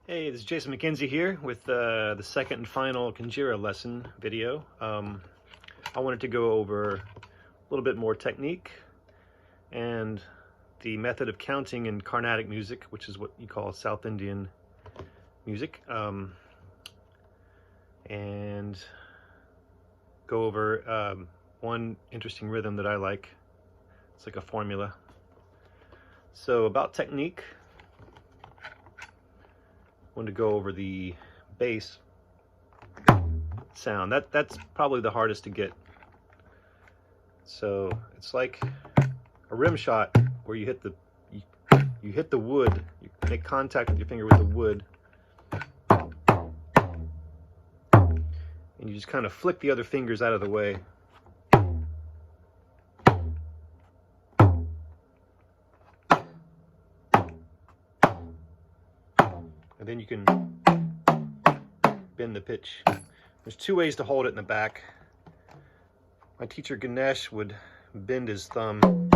Hey, this is Jason McKenzie here with the second and final Kanjira lesson video. I wanted to go over a little bit more technique and the method of counting in Carnatic music, which is what you call South Indian music, and go over one interesting rhythm that I like. It's like a formula. So about technique, I wanted to go over the bass sound. That's probably the hardest to get. So it's like a rim shot where you hit the wood, you make contact with your finger with the wood, and you just kind of flick the other fingers out of the way. And then you can bend the pitch. There's two ways to hold it in the back. My teacher Ganesh would bend his thumb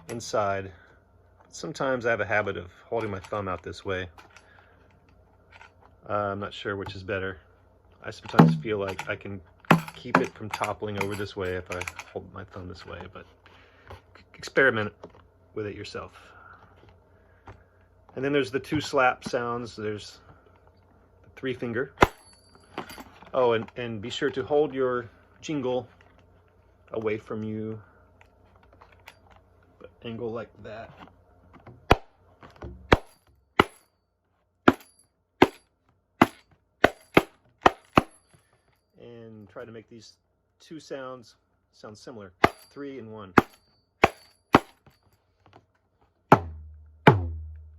inside. Sometimes I have a habit of holding my thumb out this way. I'm not sure which is better. I sometimes feel like I can keep it from toppling over this way if I hold my thumb this way, but experiment with it yourself. And then there's the two slap sounds. There's the three finger. Oh, and be sure to hold your jingle away from you, but angle like that. And try to make these two sounds sound similar, 3 and 1.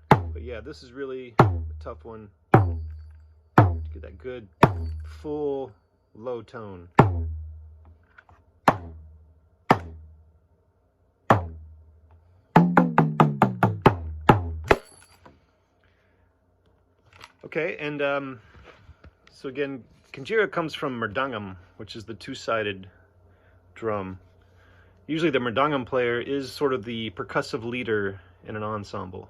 But yeah, this is really a tough one to get that good, full, low tone. Okay, and so again, Kanjira comes from mridangam, which is the two-sided drum. Usually the mridangam player is sort of the percussive leader in an ensemble.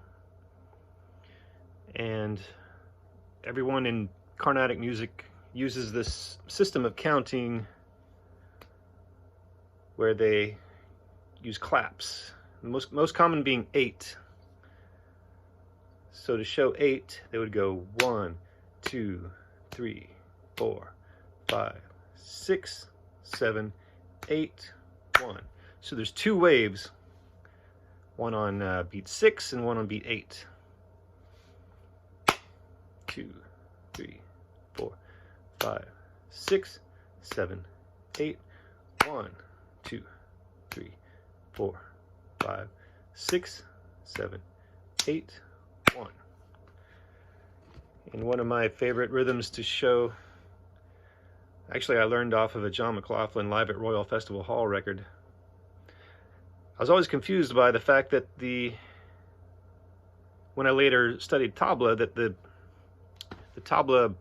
And everyone in Carnatic music uses this system of counting where they use claps, most common being 8. So to show 8, they would go 1, 2, 3, 4, 5, 6, 7, 8, 1. So there's two waves, one on beat 6 and one on beat 8. 2, 3, 4, 5, 6, 7, 8, 1, 2, 3, 4, 5, 6, 7, 8, 1. And one of my favorite rhythms to show, actually I learned off of a John McLaughlin Live at Royal Festival Hall record. I was always confused by the fact that when I later studied tabla, that the tabla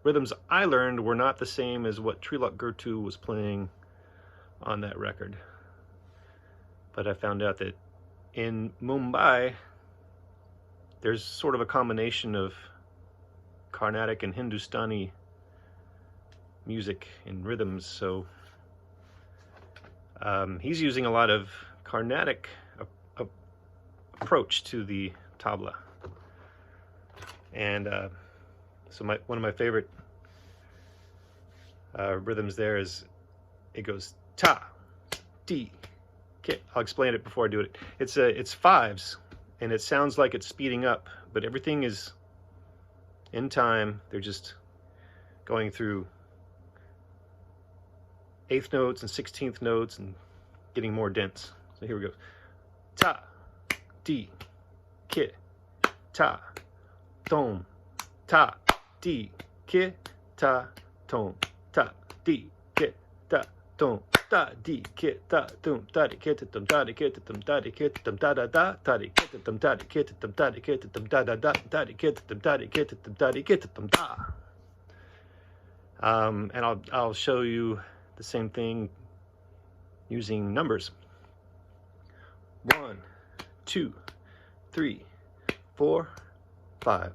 rhythms I learned were not the same as what Trilok Gurtu was playing on that record. But I found out that in Mumbai, there's sort of a combination of Carnatic and Hindustani music and rhythms. So he's using a lot of Carnatic approach to the tabla. And so one of my favorite rhythms there is, it goes ta, di, ki. I'll explain it before I do it. It's fives, and it sounds like it's speeding up, but everything is in time. They're just going through 8th notes and 16th notes and getting more dense. So here we go. Ta, di, ki, ta, THOM, ta, di, ki, ta, THOM, ta, di, ki, ta, THOM, ta, di, ki, ta, THOM, ta, di, ki, tum, ta, di, ki, tum, ta, di, ki, tum, da, da, da, ta, di, ki, tum, ta, di, ki, tum, ta, di, ki, tum, da, da, da, ta, di, ki, tum, ta, di, ki, tum, ta, di, ki, tum, da. And I'll show you the same thing using numbers. 1, 2, 3, 4, 5.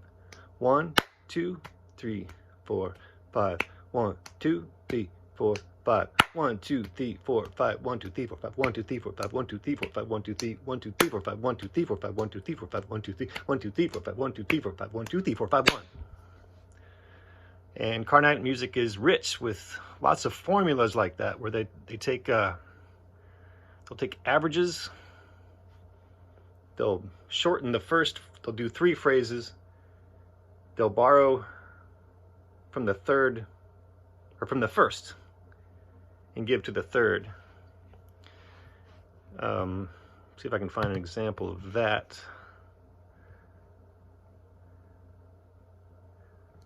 1, 2, 3, 4, 5. 1, 2, 3, 4, 5. 1, 2, 3, 4, 5. 1, 2, 3, 4, 5. 1, 2, 3, 4, 5. 1, 2, 3, 4, 5. 1, 2, 3, 1, 2, 3, 4, 5. 1, 2, 3, 4, 5. 1, 2, 3, 4, 5. 1, 2, 3, 1, 2, 3, 4, 5. 1, 2, 3, 4, 5. 1, 2, 3, 4, 5, 1. And Carnatic music is rich with lots of formulas like that, where they take they'll take averages, they'll shorten the first, they'll do 3 phrases, they'll borrow from the third, or from the first, and give to the third. See if I can find an example of that.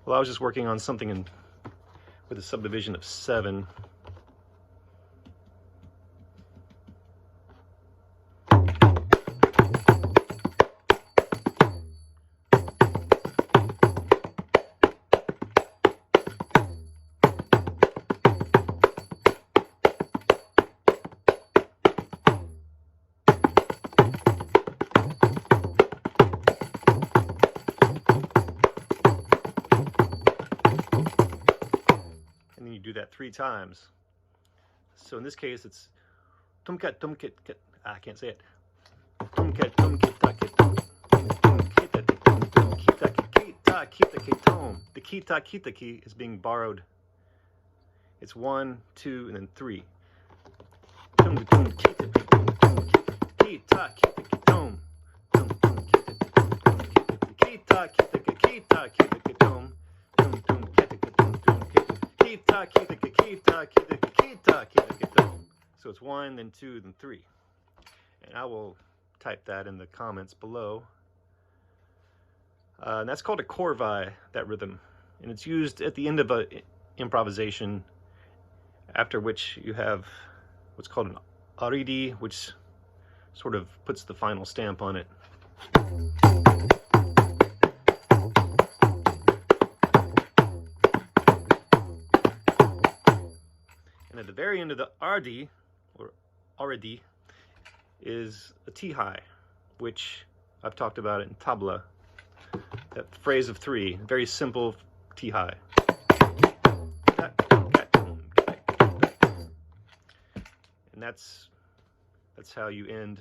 Well, I was just working on something with a subdivision of 7. Do that 3 times. So in this case, it's tumkat tumkit kit. I can't say it. Tumkat tumkit takit tum kita tum kita kita kita kitom. The kita kita key is being borrowed. It's 1, 2, and then 3. Tum tum kita tum kita kita kitom. Tum tum kita kita kita kita kitom. Tum tum kita so it's 1, then 2, then 3. And I will type that in the comments below. And that's called a korvai, that rhythm. And it's used at the end of an improvisation, after which you have what's called an aridi, which sort of puts the final stamp on it. And at the very end of the ardi, or aridi, is a T-high, which I've talked about it in tabla, that phrase of 3, very simple T-high. And that's how you end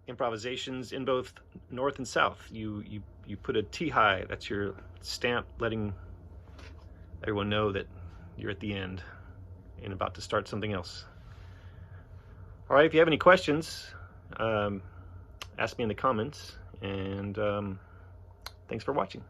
improvisations in both north and south. You put a T-high, that's your stamp letting everyone know that you're at the end and about to start something else. All right, if you have any questions, ask me in the comments, and thanks for watching.